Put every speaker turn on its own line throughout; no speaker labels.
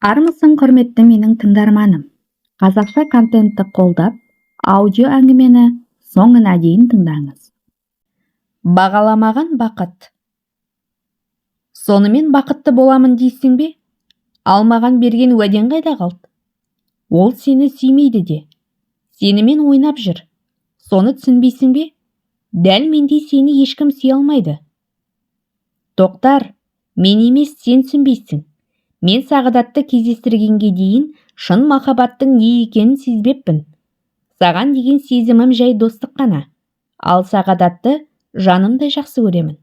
Армысың құрметті менің тыңдарманым. Қазақша контентті қолдап, аудио әңгімені соңына дейін тыңдаңыз. Бағаламаған бақыт. Сонымен бақытты боламын дейсің бе? Алмаған берген уәден қайда қалды? Ол сені сүймейді де, сенімен ойнап жүр. Соны түсінбейсің бе? Дәл мендей сені ешкім сүйе алмайды. Тоқтар, мен емес, сен түсінбейсің. Мен Сағадатты кездестіргенге дейін шын махаббаттың не екенін сезбеппін. Саған деген сезімім жай достық қана. Ал Сағадатты жанымдай жақсы көремін.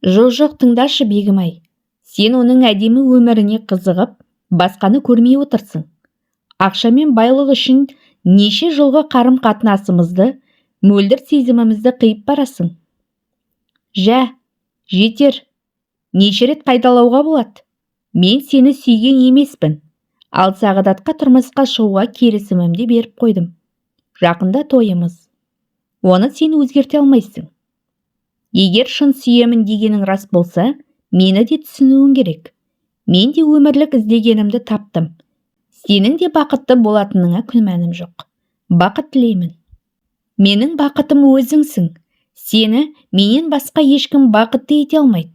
Жоқ, тыңдашы бегім-ай. Сен оның әдемі өміріне қызығып, басқаны көрмей отырсың. Ақша мен байлық үшін неше жылғы қарым-қатынасымызды, мөлдір сезімімізді қиып барасың. Жетер. Неше рет қайталауға болады. Мен сені сүйген емеспін. Ал Сағадатқа тұрмысқа шығуға келісімімді беріп қойдым. Жақында тойымыз. Оны сен өзгерте алмайсың. Егер шын сүйемін дегенің рас болса, мені де түсінуің керек. Мен де өмірлік іздегенімді таптым. Сенің де бақытты болатыныңа күмәнім жоқ. Бақыт тілеймін. Менің бақытым өзіңсің. Сені менен басқа ешкім бақытты ете алмайды.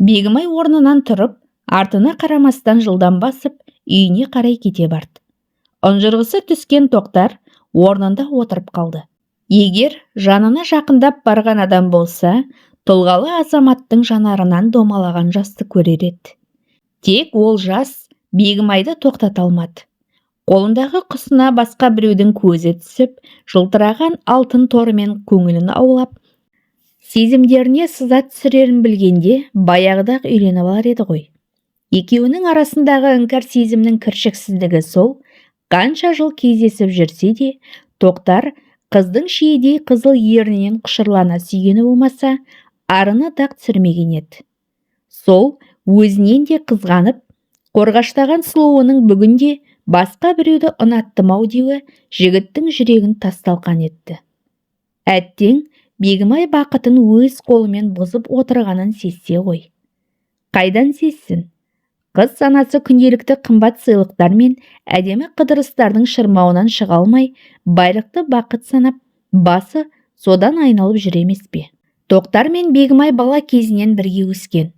Бегім-ай орнынан тұрып, артына қарамастан жылдам басып, үйіне қарай кете барды. Ұнжырғысы түскен Тоқтар орнында отырып қалды. Егер жанына жақындап барған адам болса, тұлғалы азаматтың жанарынан домалаған жасты көрер еді. Тек ол жас Бегім-айды тоқтата алмады. Қолындағы құсына басқа біреудің көзі түсіп, жылтыраған алтын торымен көңілін аулап, сезімдеріне сызат түсірерін білгенде баяғыда үйленіп алар еді ғой. Екеуінің арасындағы іңкәр сезімнің кіршіксіздігі сол, қанша жыл кездесіп жүрсе де, Тоқтар қыздың шиедей қызыл ернінен құшырлана сүйгені болмаса, арына дақ түсірмеген еді. Сол өзінен де қызғанып, қорғаштаған сұлуының бүгінде басқа біреуді ұнаттым-ау деуі жігіттің жүрегін тас-талқан етті. Әттең Бегім-ай бақытын өз қолымен бұзып отырғанын сезсе ғой. Қайдан сезсін? Қыз санасы күнделікті қымбат сыйлықтар мен әдемі қыдырыстардың шырмауынан шыға алмай, байлықты бақыт санап, басы содан айналып жүр емес пе? Тоқтар мен Бегім-ай бала кезінен бірге өскен.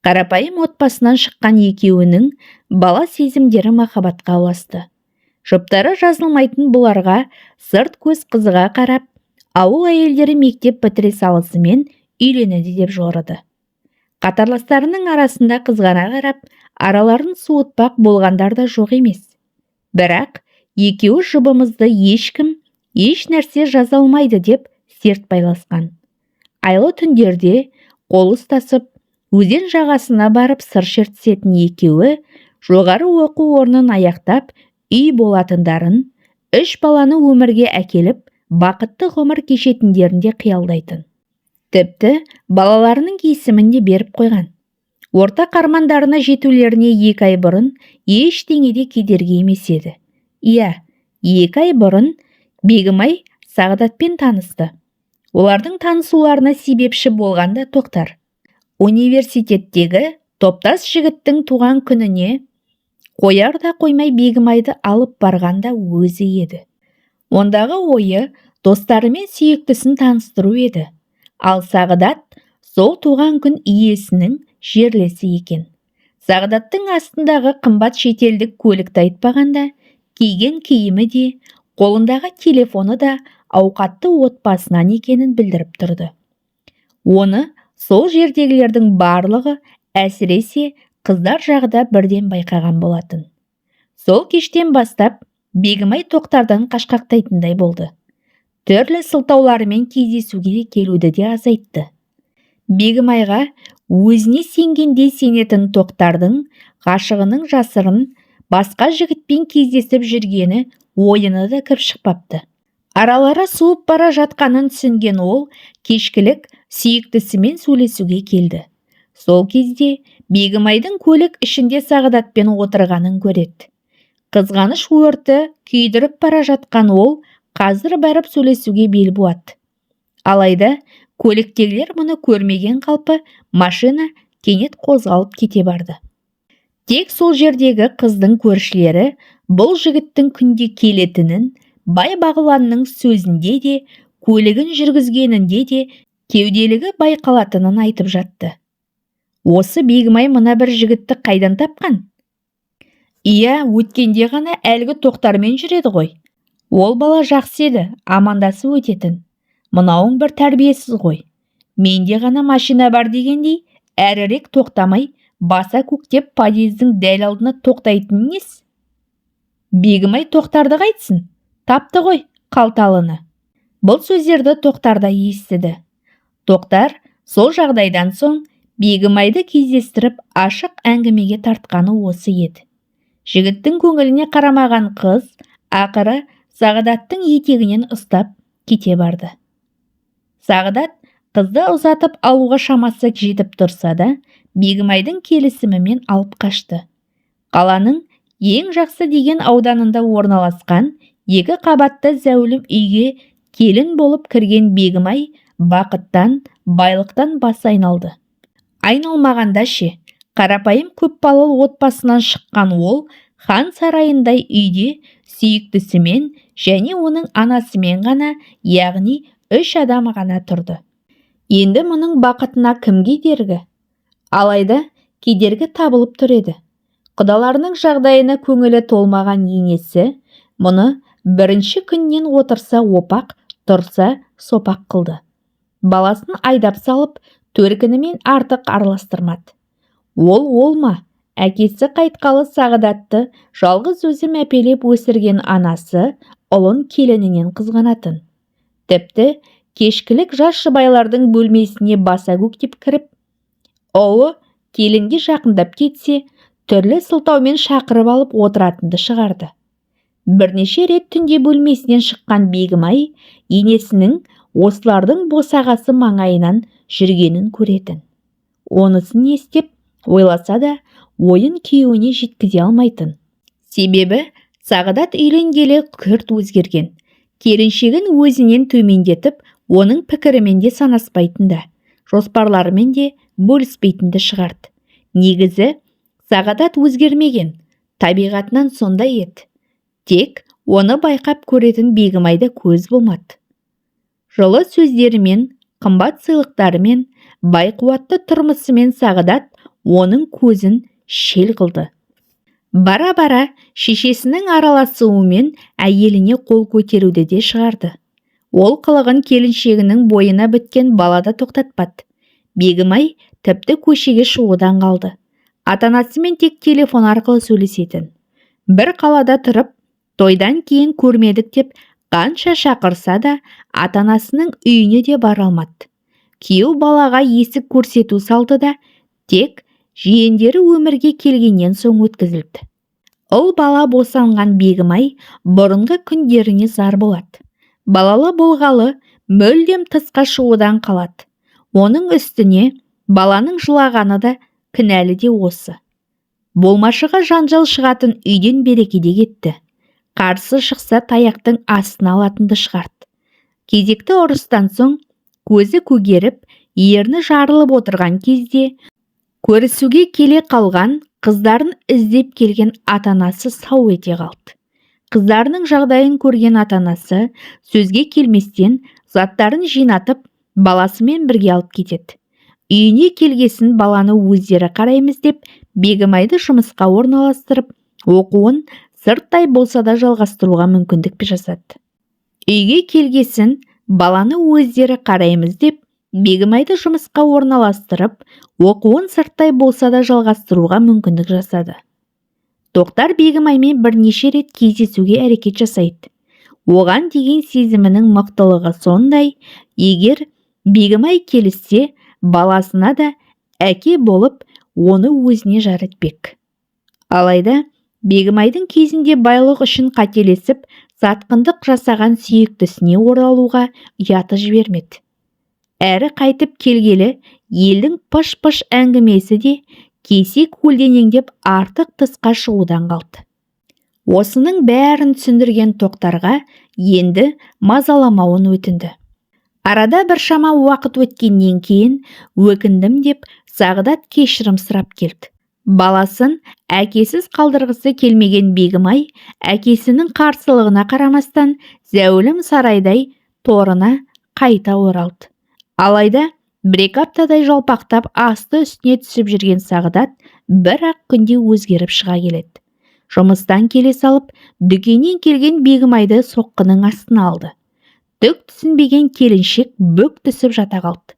Қарапайым отбасынан шыққан екеуінің бала сезімдері махаббатқа ұласты. Жұптары жазылмайтын бұларға сырт көз қызыға қарап, ауыл әйелдері мектеп бітіре салысымен үйленеді деп жорыды. Қатарластарының арасында қызғана қарап, араларын суытпақ болғандар да жоқ емес. Бірақ екеуі жұбымызды ешкім, еш нәрсе жаза алмайды деп серт байласқан. Айлы түндерде қол ұстасып, өзен жағасына барып сыр шертісетін екеуі жоғары оқу орнын аяқтап, үй болатындарын, 3 баланы өмірге әкеліп, бақытты ғұмыр кешетіндерінде қиялдайтын. Тіпті балаларының есімін де беріп қойған. Орта армандарына жетулеріне 2 ай бұрын ештеңеде кедергі емес еді. 2 ай бұрын Бегім-ай Сағадатпен танысты. Олардың танысуларына себепші болған да Тоқтар. Университеттегі топтас жігіттің туған күніне қояр да қоймай Бегім-айды алып барғанда өзі еді. Ондағы ойы достарымен сүйіктісін таныстыру еді. Ал Сағадат сол туған күн иесінің жерлесі екен. Сағадаттың астындағы қымбат шетелдік көлікті айтпағанда, киген киімі де, қолындағы телефоны да ауқатты отбасынан екенін білдіріп тұрды. Оны сол жердегілердің барлығы, әсіресе қыздар жағы да бірден байқаған болатын. Сол кештен бастап Бегім-ай Тоқтардан қашқақтайтындай болды. Түрлі сылтауларымен кездесуге де келуді де азайтты. Бегім-айға өзіне сенгенде сенетін Тоқтардың ғашығының жасырын басқа жігітпен кездесіп жүргені ойына да кіріп шықпапты. Аралары суып бара жатқанын түсінген ол кешкілік сүйіктісімен сөйлесуге келді. Сол кезде Бегім-айдың көлік ішінде Сағадатпен отырғанын көреді. Қызғаныш өрті күйдіріп бара жатқан ол қазір барып сөйлесуге бел буады. Алайда көліктегілер мұны көрмеген қалпы машина кенет қозғалып кете барды. Тек сол жердегі қыздың көршілері бұл жігіттің күнде келетінін, бай-бағланның сөзінде де, көлігін жүргізгенінде де кеуделігі байқалатынын айтып жатты. Осы Бегімай мына бір жігітті қайдан тапқан? Иә, өткенде ғана әлгі Тоқтармен жүреді ғой. Ол бала жақсы еді, амандасып өтетін. Мынауың бір тәрбиесіз ғой. Менде ғана машина бар дегендей, әрірек тоқтамай, баса көктеп подъездің дәл алдына тоқтайтын несі? Бегімай Тоқтарды қайтсын? Тапты ғой қалталыны. Бұл сөздерді Тоқтар да естіді. Тоқтар сол жағдайдан соң Бегімайды кездестіріп ашық әңгімеге тартқаны осы еді. Жігіттің көңіліне қарамаған қыз ақыры Сағадаттың етегінен ұстап кете барды. Сағадат қызды ұзатып алуға шамасы жетіп тұрса да, Бегімайдың келісімімен алып қашты. Қаланың ең жақсы деген ауданында орналасқан 2 қабатты зәулім үйге келін болып кірген Бегімай бақыттан, байлықтан бас айналды. Айналмағанда ше, қарапайым көпбалалы отбасынан шыққан ол хан сарайындай үйде сүйіктісімен және оның анасымен ғана, яғни 3 адам ғана тұрды. Енді мұның бақытына кім кедергі? Алайда кедергі табылып тұр еді. Құдаларының жағдайына көңілі толмаған енесі мұны бірінші күннен отырса опақ, тұрса сопақ қылды. Баласын айдап салып, төркінімен артық араластырмады. Ол ма? Әкесі қайтқалы Сағадатты жалғыз өзі мәпелеп өсірген анасы ұлын келінінен қызғанатын. Тіпті кешкілік жас жұбайлардың бөлмесіне баса көктеп кіріп, ұлы келінге жақындап кетсе, түрлі сылтаумен шақырып алып отыратынды шығарды. Бірнеше рет түнде бөлмесінен шыққан Бегімай енесінің осылардың босағасы маңайынан жүргенін көретін. Онысын естіп, ойласа да, ойын күйеуіне жеткізе алмайтын. Себебі Сағадат үйленгелі күрт өзгерген. Келіншегін өзінен төмендетіп, оның пікірімен де санаспайтынды, жоспарларымен де бөліспейтінді шығарды. Негізі, Сағадат өзгермеген, табиғатынан сондай еді. Тек оны байқап көретін Бегімайда көз болмады. Жылы сөздерімен, қымбат сыйлықтарымен, байқуатты тұрмысымен Сағадат оның көзін шел қылды. Бара-бара шешесінің араласуымен әйеліне қол көтеруді де шығарды. Ол қылығын келіншегінің бойына біткен балада тоқтатпады. Бегімай тіпті көшеге шығудан қалды. Ата-анасымен тек телефон арқылы сөйлесетін. Бір қалада тұрып, тойдан кейін көрмедік деп қанша шақырса да, ата-анасының үйіне де бара алмады. Күйеу балаға есік көрсету салды да, тек жиендері өмірге келгеннен соң өткізілді. Ұл бала босанған Бегімай бұрынғы күндеріне зар болады. Балалы болғалы мүлдем тысқа шығудан қалады. Оның үстіне баланың жылағаны да кінәлі де осы. Болмашыға жанжал шығатын үйден берекеде кетті. Қарсы шықса таяқтың астына алатынды шығарды. Кезекті ұрыстан соң көзі көгеріп, ерні жарылып отырған кезде көрісуге келе қалған қыздарын іздеп келген ата-анасы сау ете қалды. Қыздарының жағдайын көрген ата-анасы сөзге келместен заттарын жинатып, баласымен бірге алып кетеді. Үйіне келгесін баланы өздері қараймыз деп, Бегімайды жұмысқа орналастырып, оқуын сырттай болса да жалғастыруға мүмкіндік жасады. Үйге келгесін баланы өздері қараймыз деп, Бегімайды жұмысқа орналастырып, оқуын сырттай болса да жалғастыруға мүмкіндік жасады. Тоқтар Бегімаймен бірнеше рет кездесуге әрекет жасайды. Оған деген сезімінің мықтылығы сондай, егер Бегімай келіссе, баласына да әке болып, оны өзіне жар етпек. Алайда Бегімайдың кезінде байлық үшін қателесіп, сатқындық жасаған сүйіктісіне оралуға ұяты жібермеді. Әрі қайтып келгелі, елдің пыш-пыш әңгімесі де кесек көлденеңдеп артық тысқа шығудан қалды. Осының бәрін түсіндірген Тоқтарға енді мазаламауын өтінді. Арада біршама уақыт өткеннен кейін өкіндім деп Сағадат кешірім сұрап келді. Баласын әкесіз қалдырғысы келмеген Бегімай әкесінің қарсылығына қарамастан зәулім сарайдай торына қайта оралды. Алайда бір-екі аптадай жалпақтап асты үстіне түсіп жүрген Сағдат бір-ақ күнде өзгеріп шыға келеді. Жұмыстан келе салып, дүкеннен келген Бегімайды соққының астына алды. Түк түсінбеген келіншек бүк түсіп жата қалды.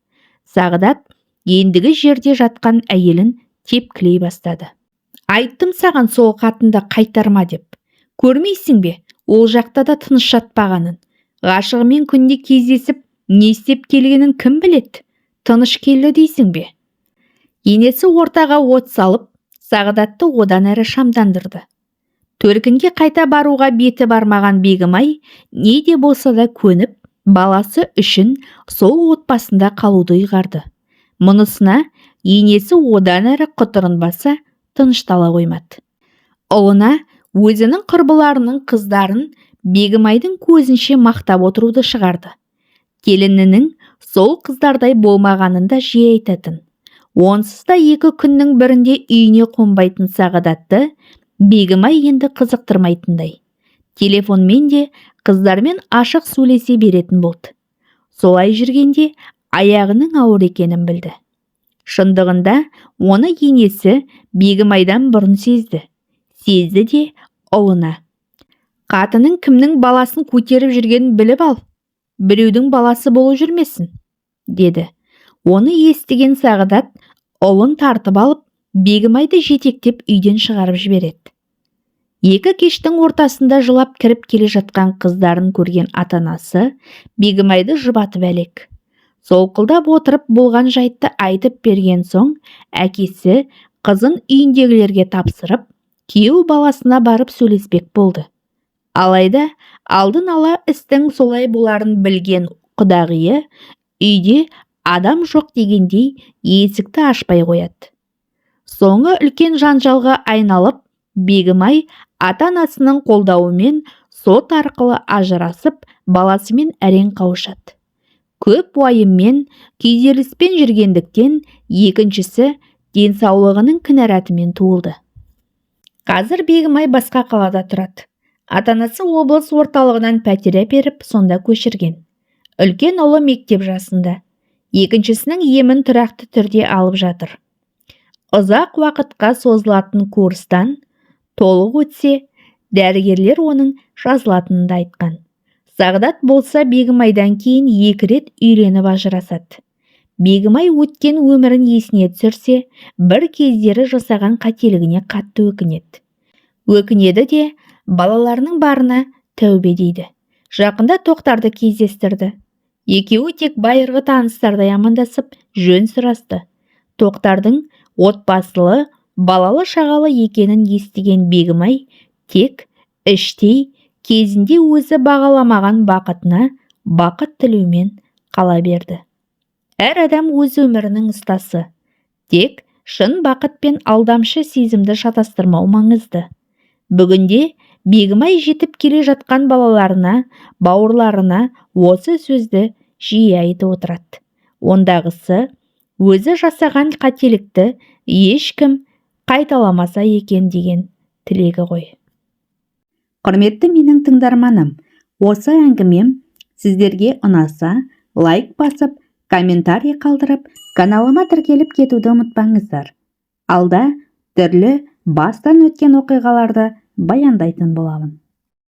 Сағдат ендігі жерде жатқан әйелін тепкілей бастады. Айттым саған сол қатынды қайтарма деп. Көрмейсің бе, ол жақта да тыныш жатпағанын. Ғашығымен күнде кездесіп, не істеп келгенін кім біледі? Тыныш келді дейсің бе? Енесі ортаға от салып, Сағдатты одан әрі шамдандырды. Төркінге қайта баруға беті бармаған Бегімай не де болса да көніп, баласы үшін сол отбасында қалуды ұйғарды. Мұнысына енесі одан әрі құтырынбаса, тыныштала қоймады. Ұлына өзінің құрбыларының қыздарын Бегімайдың көзінше мақтап отыруды шығарды. Келінінің сол қыздардай болмағанын да жиі айтатын. Онсыз да 2 күннің бірінде үйіне қонбайтын Сағдатты Бегімай енді қызықтырмайтындай. Телефонмен де қыздармен ашық сөйлесе беретін болды. Солай жүргенде аяғының ауыр екенін білді. Шындығында оны енесі Бегімайдан бұрын сезді. Сезді де ұлына: қатының кімнің баласын көтеріп жүргенін біліп ал, біреудің баласы болып жүрмесін, деді. Оны естіген Сағдат ұлын тартып алып, Бегімайды жетектеп үйден шығарып жібереді. 2 кештің ортасында жылап кіріп келе жатқан қыздарын көрген ата-анасы Бегімайды жұбатып әлек. Солқылдап отырып болған жайтты айтып берген соң, әкесі қызын үйіндегілерге тапсырып, күйеу баласына барып сөйлеспек болды. Алайда алдын ала істің солай боларын білген құдағиы үйде адам жоқ дегендей есікті ашпай қояды. Соңы үлкен жанжалға айналып, Бегімай ата-анасының қолдауымен сот арқылы ажырасып, баласымен әрең қауышады. Көп уайыммен, күйзеліспен жүргендіктен, екіншісі денсаулығының кінәратымен туылды. Қазір Бегімай басқа қалада тұрады. Ата-анасы облыс орталығынан пәтер беріп, сонда көшірген. Үлкен ұлы мектеп жасында. Екіншісінің емін тұрақты түрде алып жатыр. Ұзақ уақытқа созылатын курстан толық өтсе, дәрігерлер оның жазылатынын да айтқан. Сағдат болса Бегімайдан кейін 2 рет үйленіп ажырасады. Бегімай өткен өмірін есіне түсірсе, бір кездері жасаған қателігіне қатты өкінеді. Өкінеді де балаларының барына тәубе дейді. Жақында Тоқтарды кездестірді. Екеуі тек байырғы таныстардай амандасып, жөн сұрасты. Тоқтардың отбасылы, балалы шағалы екенін естіген Бегімай тек іштей кезінде өзі бағаламаған бақытына бақыт тілеумен қала берді. Әр адам өз өмірінің ұстасы. Тек шын бақыт пен алдамшы сезімді шатастырмау маңызды. Бүгінде Бегімай жетіп келе жатқан балаларына, бауырларына осы сөзді жиі айтып отырады. Ондағысы, өзі жасаған қателікті ешкім қайталамаса екен деген тілегі ғой. Құрметті менің тыңдарманым, осы әңгімем сіздерге ұнаса, лайк басып, комментарий қалдырып, каналыма тіркеліп кетуді ұмытпаңыздар. Алда түрлі бастан өткен оқиғаларды баяндайтын боламын.